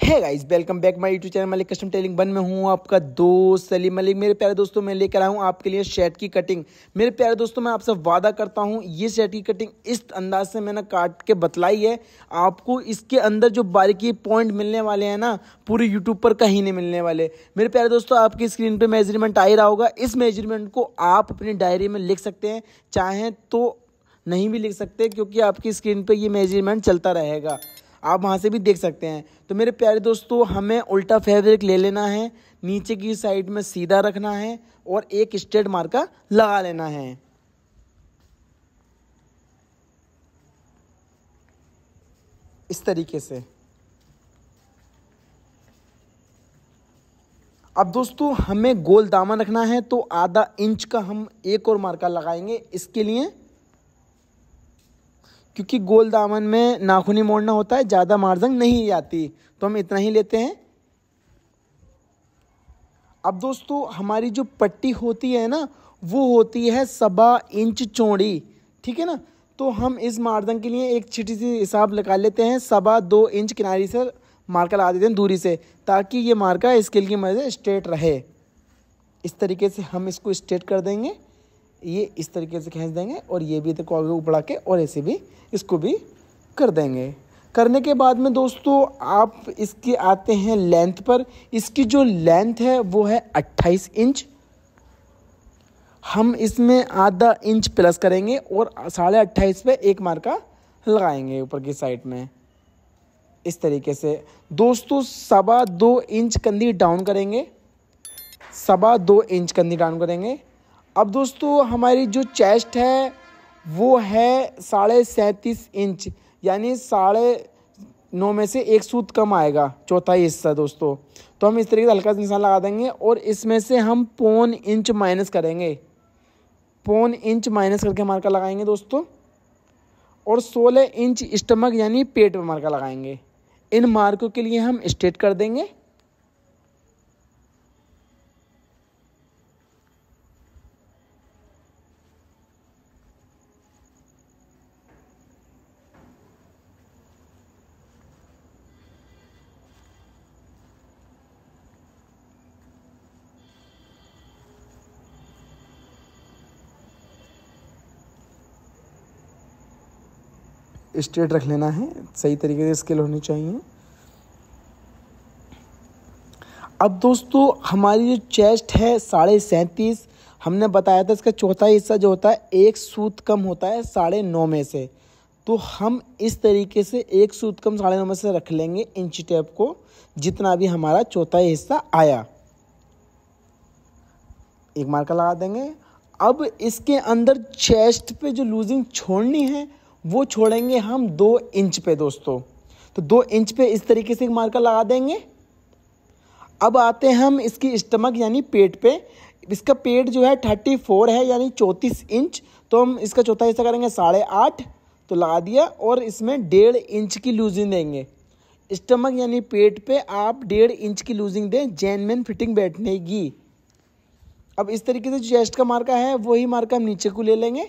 है guys, welcome back my YouTube channel Malik custom telling one में हूँ आपका दोस्त सलीम मलिक। मेरे प्यारे दोस्तों, मैं लेकर आया हूँ आपके लिए शर्ट की कटिंग। मेरे प्यारे दोस्तों, मैं आपसे वादा करता हूँ ये शर्ट की कटिंग इस अंदाज से मैंने काट के बतलाई है, आपको इसके अंदर जो बारीकी पॉइंट मिलने वाले हैं ना, पूरे यूट्यूब पर कहीं नहीं मिलने वाले। मेरे प्यारे दोस्तों, आपकी स्क्रीन पर मेजरमेंट आ ही रहा होगा। इस मेजरमेंट को आप अपनी डायरी में लिख सकते हैं, चाहें तो नहीं भी लिख सकते क्योंकि आपकी स्क्रीन पे ये मेजरमेंट चलता रहेगा, आप वहाँ से भी देख सकते हैं। तो मेरे प्यारे दोस्तों, हमें उल्टा फैब्रिक ले लेना है, नीचे की साइड में सीधा रखना है और एक स्ट्रेट मार्का लगा लेना है। इस तरीके से। अब दोस्तों, हमें गोल दामन रखना है तो आधा इंच का हम एक और मार्का लगाएंगे इसके लिए, क्योंकि गोल दामन में नाखूनी मोड़ना होता है, ज़्यादा मार्जिन नहीं आती, तो हम इतना ही लेते हैं। अब दोस्तों, हमारी जो पट्टी होती है ना, वो होती है 1.25 इंच चौड़ी, ठीक है ना। तो हम इस मार्जिन के लिए एक छोटी सी हिसाब लगा लेते हैं, 2.25 इंच किनारी से मार्का लगा देते हैं दूरी से, ताकि ये मार्का स्केल की मदद से स्ट्रेट रहे। इस तरीके से हम इसको स्ट्रेट कर देंगे, ये इस तरीके से खींच देंगे और ये भी देखो आगे ऊपर आके, और ऐसे भी इसको भी कर देंगे। करने के बाद में दोस्तों, आप इसके आते हैं लेंथ पर। इसकी जो लेंथ है वो है 28 इंच। हम इसमें आधा इंच प्लस करेंगे और 28.5 पे एक मार्का लगाएंगे ऊपर की साइड में। इस तरीके से दोस्तों 2.25 इंच कंधी डाउन करेंगे, 2.25 इंच कंधी डाउन करेंगे। अब दोस्तों, हमारी जो चेस्ट है वो है 37.5 इंच, यानी 9.5 में से एक सूत कम आएगा, चौथाई हिस्सा दोस्तों। तो हम इस तरीके से हल्का सा निशान लगा देंगे और इसमें से हम 0.25 इंच माइनस करेंगे, 0.25 इंच माइनस करके मार्का लगाएंगे दोस्तों। और 16 इंच स्टमक यानी पेट पर मार्का लगाएंगे। इन मार्कों के लिए हम स्ट्रेट कर देंगे। स्ट्रेट रख लेना है, सही तरीके से स्केल होनी चाहिए। अब दोस्तों, हमारी जो चेस्ट है 37.5, हमने बताया था इसका चौथा हिस्सा जो होता है एक सूत कम होता है 9.5 में से। तो हम इस तरीके से एक सूत कम 9.5 में से रख लेंगे इंच टेप को, जितना भी हमारा चौथा हिस्सा आया, एक मार्का लगा देंगे। अब इसके अंदर चेस्ट पे जो लूजिंग छोड़नी है वो छोड़ेंगे हम 2 इंच पे दोस्तों। तो 2 इंच पे इस तरीके से एक मार्का लगा देंगे। अब आते हैं हम इसकी स्टमक यानी पेट पे। इसका पेट जो है 34 है, यानी 34 इंच। तो हम इसका चौथा हिस्सा करेंगे 8.5, तो लगा दिया। और इसमें 1.5 इंच की लूजिंग देंगे। स्टमक यानी पेट पे आप 1.5 इंच की लूजिंग दें, जेनमेन फिटिंग बैठने की। अब इस तरीके से जो चेस्ट का मार्का है वही मार्का हम नीचे को ले लेंगे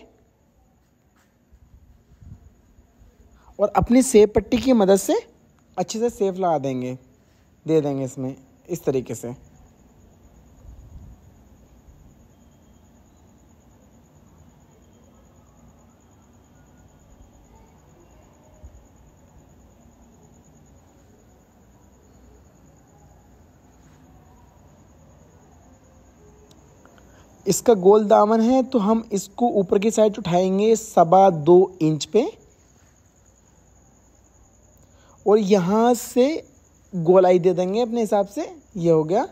और अपनी सेप पट्टी की मदद से अच्छे से सेप लगा देंगे, दे देंगे इसमें इस तरीके से। इसका गोल दामन है तो हम इसको ऊपर की साइड उठाएंगे 2.25 इंच पे और यहाँ से गोलाई दे देंगे अपने हिसाब से। ये हो गया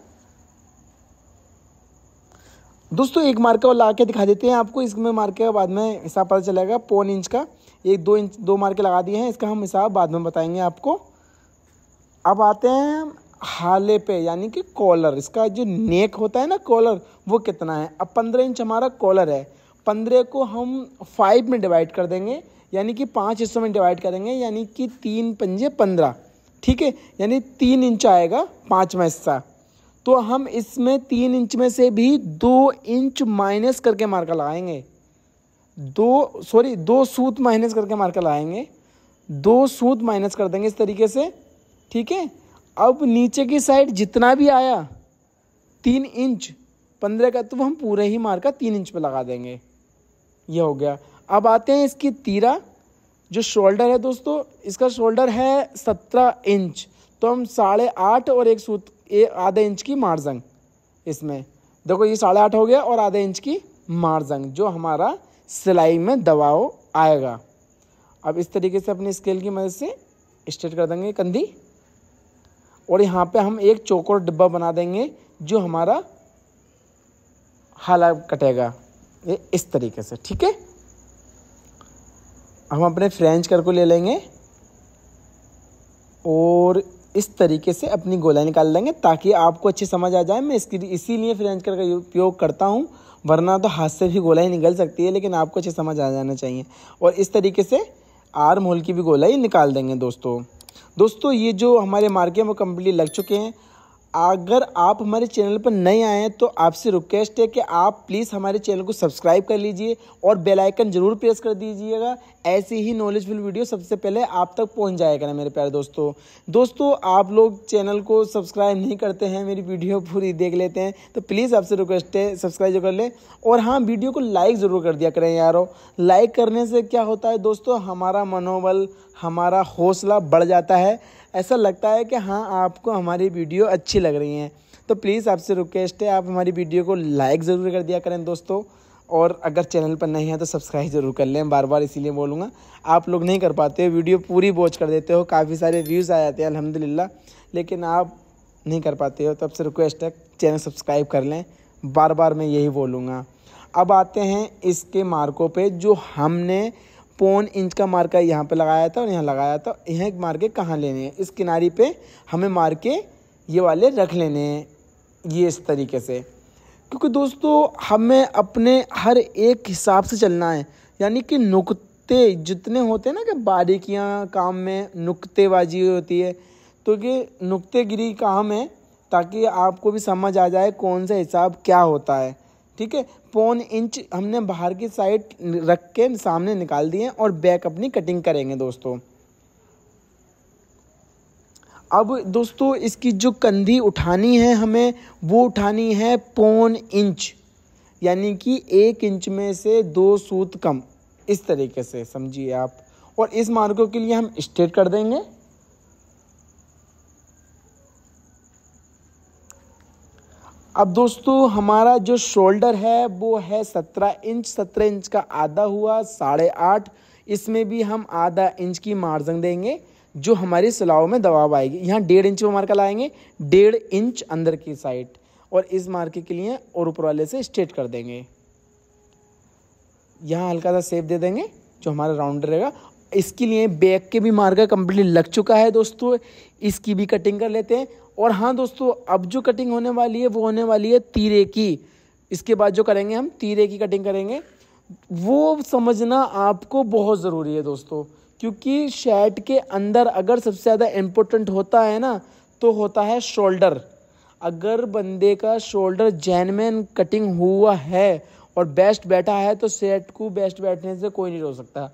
दोस्तों। एक मार्का और ला के दिखा देते हैं आपको, इसमें मार्के का बाद में हिसाब पता चलेगा। 0.25 इंच का 1-2 इंच 2 मार्के लगा दिए हैं, इसका हम हिसाब बाद में बताएंगे आपको। अब आते हैं हाले पे, यानी कि कॉलर। इसका जो नेक होता है ना कॉलर, वो कितना है। अब 15 इंच हमारा कॉलर है, 15 को हम 5 में डिवाइड कर देंगे, यानी कि 5 हिस्सों में डिवाइड करेंगे, यानी कि 3 पंजे 15, ठीक है। यानी 3 इंच आएगा 5वां हिस्सा। तो हम इसमें 3 इंच में से भी 2 इंच माइनस करके मार्का लगाएंगे। 2 सूत माइनस करके मार्कर लगाएंगे, 2 सूत माइनस कर देंगे इस तरीके से, ठीक है। अब नीचे की साइड जितना भी आया 3 इंच 15 का, तो हम पूरे ही मार्का 3 इंच पे लगा देंगे। ये हो गया। अब आते हैं इसकी तीरा, जो शोल्डर है दोस्तों, इसका शोल्डर है 17 इंच, तो हम 8.5 और एक सूत आधा इंच की मार्जंग इसमें, देखो ये 8.5 हो गया और आधा इंच की मार्जंग जो हमारा सिलाई में दबाव आएगा। अब इस तरीके से अपने स्केल की मदद से स्ट्रेट कर देंगे कंधी, और यहाँ पे हम एक चौकोर डिब्बा बना देंगे जो हमारा हाला कटेगा, ये इस तरीके से। ठीक है, हम अपने फ्रेंच कर को ले लेंगे और इस तरीके से अपनी गोलाई निकाल लेंगे ताकि आपको अच्छी समझ आ जाए। मैं इसीलिए फ्रेंच कर का उपयोग करता हूँ, वरना तो हाथ से भी गोलाई निकल सकती है, लेकिन आपको अच्छी समझ आ जाना चाहिए। और इस तरीके से आर्म होल की भी गोलाई निकाल देंगे दोस्तों। ये जो हमारे मार्के में कंप्लीट लग चुके हैं। अगर आप हमारे चैनल पर नए आए हैं तो आपसे रिक्वेस्ट है कि आप प्लीज़ हमारे चैनल को सब्सक्राइब कर लीजिए और बेल आइकन जरूर प्रेस कर दीजिएगा। ऐसे ही नॉलेजफुल वीडियो सबसे पहले आप तक पहुंच जाएगा ना मेरे प्यारे दोस्तों। आप लोग चैनल को सब्सक्राइब नहीं करते हैं, मेरी वीडियो पूरी देख लेते हैं, तो प्लीज़ आपसे रिक्वेस्ट है सब्सक्राइब जो कर लें। और हाँ, वीडियो को लाइक ज़रूर कर दिया करें यारो। लाइक करने से क्या होता है दोस्तों, हमारा मनोबल, हमारा हौसला बढ़ जाता है। ऐसा लगता है कि हाँ, आपको हमारी वीडियो अच्छी लग रही हैं। तो प्लीज़ आपसे रिक्वेस्ट है, आप हमारी वीडियो को लाइक ज़रूर कर दिया करें दोस्तों। और अगर चैनल पर नहीं है तो सब्सक्राइब ज़रूर कर लें, बार बार इसीलिए बोलूँगा। आप लोग नहीं कर पाते हो, वीडियो पूरी वॉच कर देते हो, काफ़ी सारे व्यूज़ आ जाते हैं अल्हम्दुलिल्लाह, लेकिन आप नहीं कर पाते हो। तो आपसे रिक्वेस्ट है चैनल सब्सक्राइब कर लें, बार बार मैं यही बोलूँगा। अब आते हैं इसके मार्कों पे, जो हमने 1.25 इंच का मार्का यहाँ पे लगाया था और यहाँ लगाया था। यहाँ मार्के कहाँ लेने हैं, इस किनारी पे हमें मार्के ये वाले रख लेने हैं, ये इस तरीके से। क्योंकि दोस्तों हमें अपने हर एक हिसाब से चलना है, यानी कि नुक्ते जितने होते हैं ना, कि बारीकियाँ काम में नुक्तेबाजी होती है, तो ये नुक्तेगिरी काम है, ताकि आपको भी समझ आ जाए कौन सा हिसाब क्या होता है। ठीक है, 1.25 इंच हमने बाहर की साइड रख के सामने निकाल दिए और बैक अपनी कटिंग करेंगे दोस्तों। अब दोस्तों इसकी जो कंधी उठानी है हमें, वो उठानी है 1.25 इंच, यानी कि 1 इंच में से 2 सूत कम, इस तरीके से समझिए आप। और इस मार्कों के लिए हम स्ट्रेट कर देंगे। अब दोस्तों हमारा जो शोल्डर है वो है 17 इंच, 17 इंच का आधा हुआ 8.5। इसमें भी हम आधा इंच की मार्जिन देंगे जो हमारी सिलाओं में दबाव आएगी। यहाँ 1.5 इंच में मार्का लाएंगे, 1.5 इंच अंदर की साइड, और इस मार्के के लिए और ऊपर वाले से स्ट्रेट कर देंगे। यहाँ हल्का सा शेप दे देंगे जो हमारा राउंड रहेगा। इसके लिए बैक के भी मार्का कंप्लीट लग चुका है दोस्तों, इसकी भी कटिंग कर लेते हैं। और हाँ दोस्तों, अब जो कटिंग होने वाली है वो होने वाली है तीरे की। इसके बाद जो करेंगे हम तीरे की कटिंग करेंगे, वो समझना आपको बहुत ज़रूरी है दोस्तों, क्योंकि शर्ट के अंदर अगर सबसे ज़्यादा इम्पोर्टेंट होता है ना, तो होता है शोल्डर। अगर बंदे का शोल्डर जेन्युइन कटिंग हुआ है और बेस्ट बैठा है, तो शर्ट को बेस्ट बैठने से कोई नहीं रोक सकता,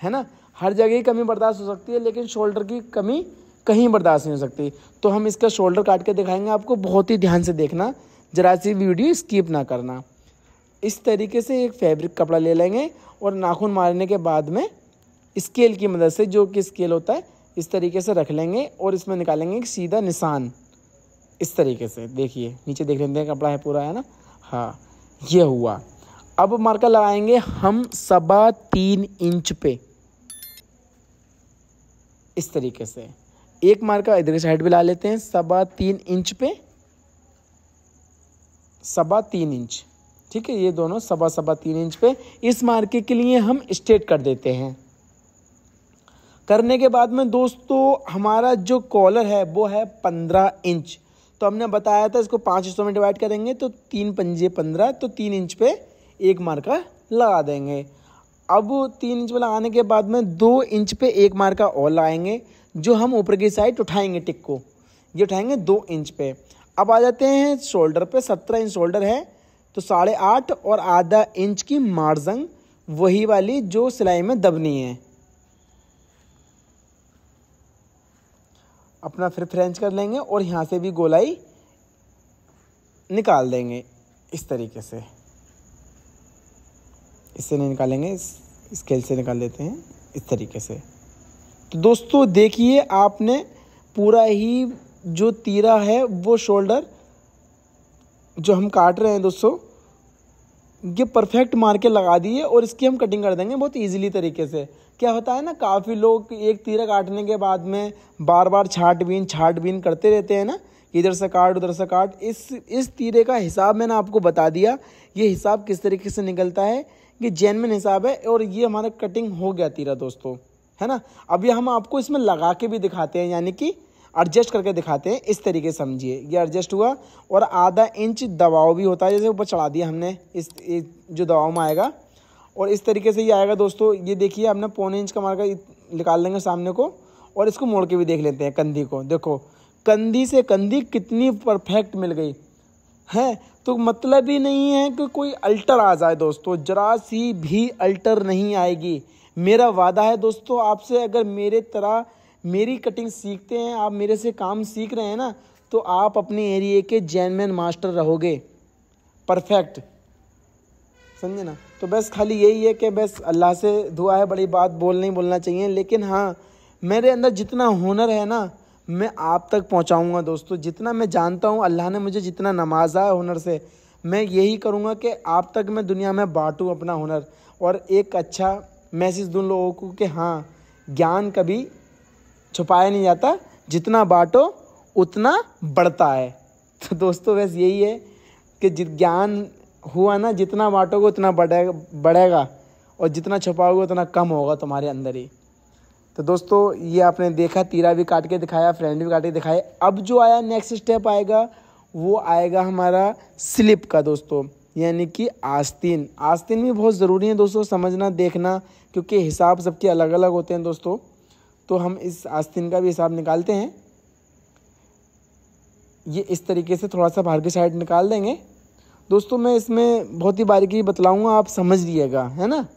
है ना। हर जगह की कमी बर्दाश्त हो सकती है, लेकिन शोल्डर की कमी कहीं बर्दाश्त नहीं हो सकती। तो हम इसका शोल्डर काट के दिखाएंगे आपको, बहुत ही ध्यान से देखना, जरा सी वीडियो स्किप ना करना। इस तरीके से एक फैब्रिक कपड़ा ले लेंगे और नाखून मारने के बाद में स्केल की मदद से, जो कि स्केल होता है, इस तरीके से रख लेंगे और इसमें निकालेंगे एक सीधा निशान। इस तरीके से देखिए, नीचे देख लेते हैं कपड़ा है पूरा, है ना। हाँ, ये हुआ। अब मार्का लगाएंगे हम 3.25 इंच पे, इस तरीके से। एक मार्का इधर की साइड पे ला लेते हैं 3.25 इंच पे, 3.25 इंच। ठीक है, ये दोनों 3.25 इंच पे इस मार्के के लिए हम स्ट्रेट कर देते हैं। करने के बाद में दोस्तों हमारा जो कॉलर है वो है 15 इंच। तो हमने बताया था इसको 5 हिस्सों में डिवाइड करेंगे, तो 3 पंजे 15, तो 3 इंच पे एक मार्का लगा देंगे। अब 3 इंच पे लगाने के बाद में 2 इंच पे एक मार्का और लगाएंगे, जो हम ऊपर की साइड उठाएंगे टिक को, ये उठाएंगे 2 इंच पे। अब आ जाते हैं शोल्डर पे, 17 इंच शोल्डर है, तो 8.5 और आधा इंच की मार्जिन, वही वाली जो सिलाई में दबनी है। अपना फिर फ्रेंच कर लेंगे और यहाँ से भी गोलाई निकाल देंगे इस तरीके से। इससे नहीं निकालेंगे, स्केल से निकाल लेते हैं इस तरीके से। तो दोस्तों देखिए, आपने पूरा ही जो तीरा है वो शोल्डर जो हम काट रहे हैं दोस्तों, ये परफेक्ट मार के लगा दिए और इसकी हम कटिंग कर देंगे बहुत इजीली तरीके से। क्या होता है ना, काफ़ी लोग एक तीरा काटने के बाद में बार बार छाट बीन करते रहते हैं ना, इधर से काट उधर से काट। इस तीरे का हिसाब मैंने आपको बता दिया, ये हिसाब किस तरीके से निकलता है, ये जेन्युइन हिसाब है। और ये हमारा कटिंग हो गया तीरा दोस्तों, है ना। अब ये हम आपको इसमें लगा के भी दिखाते हैं, यानी कि एडजस्ट करके दिखाते हैं। इस तरीके से समझिए, ये एडजस्ट हुआ और आधा इंच दबाव भी होता है, जैसे ऊपर चढ़ा दिया हमने, इस जो दबाव में आएगा और इस तरीके से ये आएगा दोस्तों। ये देखिए, आपने पौने इंच का मार्का निकाल लेंगे सामने को और इसको मोड़ के भी देख लेते हैं कंधी को। देखो कंधी से कंधी कितनी परफेक्ट मिल गई है। तो मतलब ही नहीं है कि कोई अल्टर आ जाए दोस्तों, जरा सी भी अल्टर नहीं आएगी। मेरा वादा है दोस्तों आपसे, अगर मेरे तरह मेरी कटिंग सीखते हैं, आप मेरे से काम सीख रहे हैं ना, तो आप अपने एरिया के जेन्युइन मास्टर रहोगे, परफेक्ट, समझे ना। तो बस खाली यही है कि बस अल्लाह से दुआ है, बड़ी बात नहीं बोलना चाहिए, लेकिन हाँ मेरे अंदर जितना हुनर है ना, मैं आप तक पहुंचाऊंगा दोस्तों। जितना मैं जानता हूं, अल्लाह ने मुझे जितना नवाजा है हुनर से, मैं यही करूंगा कि आप तक मैं दुनिया में बांटूं अपना हुनर और एक अच्छा मैसेज दूं लोगों को कि हाँ, ज्ञान कभी छुपाया नहीं जाता, जितना बांटो उतना बढ़ता है। तो दोस्तों बस यही है कि ज्ञान हुआ ना, जितना बांटोगे उतना बढ़ेगा और जितना छुपाओगे उतना कम होगा तुम्हारे अंदर ही। तो दोस्तों ये आपने देखा, तीरा भी काट के दिखाया, फ्रंट भी काट के दिखाया। अब जो आया नेक्स्ट स्टेप आएगा, वो आएगा हमारा स्लिप का दोस्तों, यानी कि आस्तीन। आस्तीन भी बहुत ज़रूरी है दोस्तों, समझना देखना, क्योंकि हिसाब सबके अलग अलग होते हैं दोस्तों। तो हम इस आस्तीन का भी हिसाब निकालते हैं। ये इस तरीके से थोड़ा सा बाहर की साइड निकाल देंगे दोस्तों। मैं इसमें बहुत ही बारीकी बतलाऊंगा, आप समझ लीजिएगा, है ना।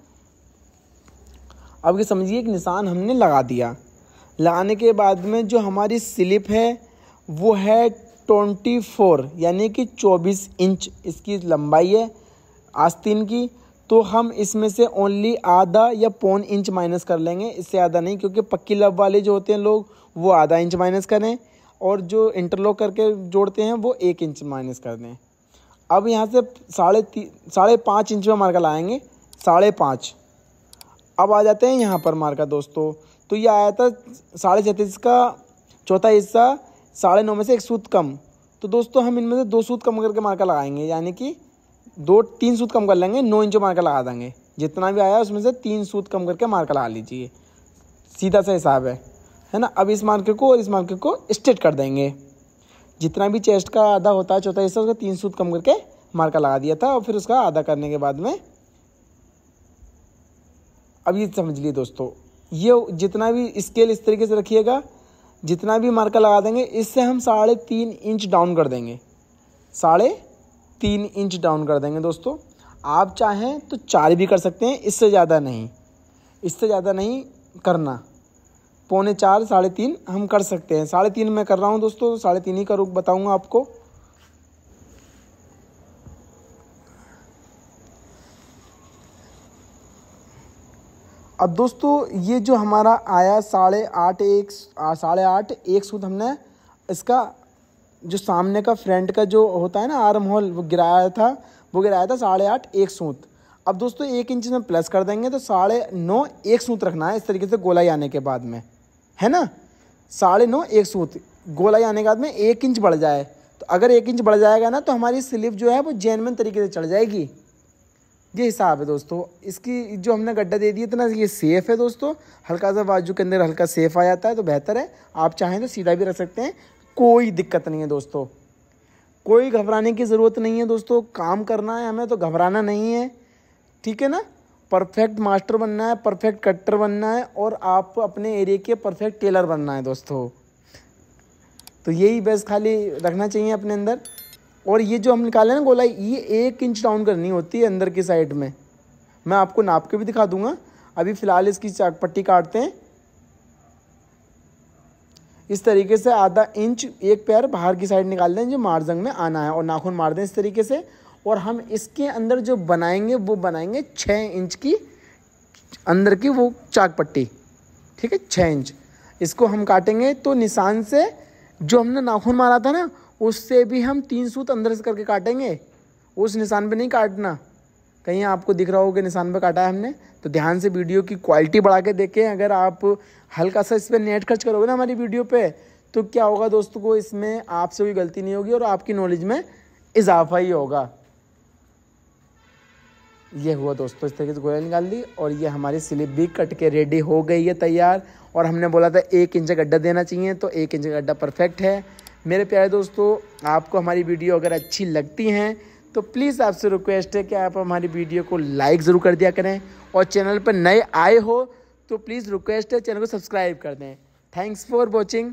अब ये समझिए, एक निशान हमने लगा दिया। लगाने के बाद में जो हमारी स्लिप है वो है 24, यानी कि 24 इंच इसकी लंबाई है आस्तीन की। तो हम इसमें से ओनली आधा या पौन इंच माइनस कर लेंगे, इससे ज़्यादा नहीं, क्योंकि पक्की लब वाले जो होते हैं लोग वो आधा इंच माइनस करें और जो इंटरलॉक करके जोड़ते हैं वो 1 इंच माइनस कर दें। अब यहाँ से 5.5 इंच में मार्का लाएंगे, 5.5। अब आ जाते हैं यहाँ पर मार्का दोस्तों। तो ये आया था 37.5 का चौथा हिस्सा, 9.5 में से 1 सूत कम। तो दोस्तों हम इनमें से 2 सूत कम करके मार्का लगाएंगे, यानी कि 3 सूत कम कर लेंगे, 9 इंच मार्का लगा देंगे। जितना भी आया उसमें से 3 सूत कम करके मार्का लगा लीजिए, सीधा सा हिसाब है ना। अब इस मार्के को और इस मार्के को स्ट्रेट कर देंगे। जितना भी चेस्ट का आधा होता है चौथा हिस्सा, उसका 3 सूत कम करके मार्का लगा दिया था और फिर उसका आधा करने के बाद में, अब ये समझ लिए दोस्तों, ये जितना भी स्केल इस तरीके से रखिएगा, जितना भी मार्का लगा देंगे इससे हम 3.5 इंच डाउन कर देंगे, 3.5 इंच डाउन कर देंगे दोस्तों। आप चाहें तो 4 भी कर सकते हैं, इससे ज़्यादा नहीं करना। 3.25 3.5 हम कर सकते हैं। 3.5 मैं कर रहा हूँ दोस्तों, 3.5 ही करूँ, बताऊँगा आपको। अब दोस्तों ये जो हमारा आया 8.5 1 सूत, हमने इसका जो सामने का फ्रंट का जो होता है ना आर्म होल, वो गिराया था 8.5 1 सूत। अब दोस्तों 1 इंच में प्लस कर देंगे तो 9.5 1 सूत रखना है, इस तरीके से गोलाई आने के बाद में, है ना। 9.5 1 सूत गोलाई आने के बाद में 1 इंच बढ़ जाए, तो अगर 1 इंच बढ़ जाएगा ना तो हमारी स्लीव जो है वो जेन्युइन तरीके से चढ़ जाएगी। ये हिसाब है दोस्तों। इसकी जो हमने गड्ढा दे दिया था ना, ये सेफ़ है दोस्तों, हल्का सा बाजू के अंदर हल्का सेफ आ जाता है तो बेहतर है। आप चाहें तो सीधा भी रख सकते हैं, कोई दिक्कत नहीं है दोस्तों, कोई घबराने की ज़रूरत नहीं है दोस्तों। काम करना है हमें तो घबराना नहीं है, ठीक है ना। परफेक्ट मास्टर बनना है, परफेक्ट कटर बनना है और आप अपने एरिया के परफेक्ट टेलर बनना है दोस्तों। तो यही बस खाली रखना चाहिए अपने अंदर। और ये जो हम निकाले ना गोलाई, ये 1 इंच डाउन करनी होती है अंदर की साइड में। मैं आपको नाप के भी दिखा दूंगा। अभी फ़िलहाल इसकी चाक पट्टी काटते हैं। इस तरीके से आधा इंच एक पैर बाहर की साइड निकाल दें जो मार्जंग में आना है, और नाखून मार दें इस तरीके से। और हम इसके अंदर जो बनाएंगे वो बनाएंगे 6 इंच की अंदर की वो चाक पट्टी, ठीक है, 6 इंच। इसको हम काटेंगे तो निशान से जो हमने नाखून मारा था ना उससे भी हम 3 सूत अंदर से करके काटेंगे, उस निशान पे नहीं काटना। कहीं आपको दिख रहा हो कि निशान पे काटा है हमने, तो ध्यान से वीडियो की क्वालिटी बढ़ा के देखें। अगर आप हल्का सा इस पर नेट खर्च करोगे ना हमारी वीडियो पे, तो क्या होगा दोस्तों को, इसमें आपसे कोई गलती नहीं होगी और आपकी नॉलेज में इजाफा ही होगा। ये हुआ दोस्तों, इस तरीके से गोला निकाल दी और ये हमारी स्लिप भी कट के रेडी हो गई है तैयार। और हमने बोला था 1 इंच गड्ढा देना चाहिए, तो 1 इंच गड्ढा परफेक्ट है। मेरे प्यारे दोस्तों, आपको हमारी वीडियो अगर अच्छी लगती हैं तो प्लीज़ आपसे रिक्वेस्ट है कि आप हमारी वीडियो को लाइक ज़रूर कर दिया करें, और चैनल पर नए आए हो तो प्लीज़ रिक्वेस्ट है चैनल को सब्सक्राइब कर दें। Thanks for watching.